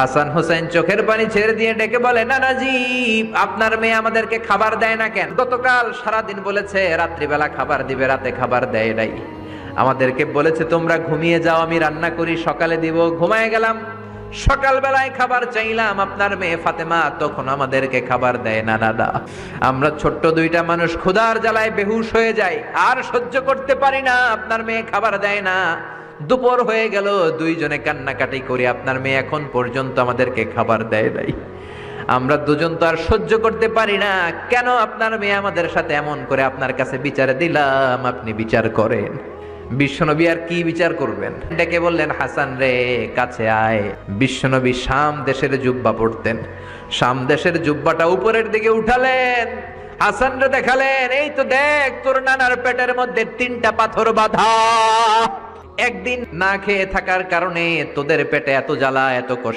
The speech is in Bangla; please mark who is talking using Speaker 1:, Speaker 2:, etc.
Speaker 1: হাসান হোসেন চোখের পানি ছেড়ে দিয়ে ডেকে বলে, নানাজি আপনার মেয়ে আমাদেরকে খাবার দেয় না কেন? গতকাল সারাদিন বলেছে রাত্রিবেলা খাবার দিবে, রাতে খাবার দেয় নাই। আমাদেরকে বলেছে তোমরা ঘুমিয়ে যাও, আমি রান্না করি সকালে দিব। ঘুমায় গেলাম, সকালবেলায় খাবার চাইলাম, আপনার মেয়ে ফাতেমা তখন আমাদেরকে খাবার দেয় না। দাদা, আমরা ছোট্ট দুইটা মানুষ ক্ষুধার জ্বালায় বেহুশ হয়ে যাই, আর সহ্য করতে পারি না, আপনার মেয়ে খাবার দেয় না। দুপুর হয়ে গেল, দুইজনে কান্নাকাটি করি, আপনার মেয়ে এখন পর্যন্ত আমাদেরকে খাবার দেয় নাই। আমরা দুজন তো আর সহ্য করতে পারি না, কেন আপনার মেয়ে আমাদের সাথে এমন করে? আপনার কাছে বিচারে দিলাম, আপনি বিচার করেন। বিশ্বনবী আর কি বিচার করবেন? ডেকে বললেন, হাসান রে কাছে আয়। বিশ্বনবী শাম দেশের জুব্বা পড়তেন, শাম দেশের জুব্বাটা উপরের দিকে উঠালেন, হাসান রে দেখালেন, এই তো দেখ তোর নানার পেটের মধ্যে 3টা পাথর বাঁধা। একদিন না খেয়ে থাকার কারণে তোদের পেটে এত জ্বালা, এত কষ্ট।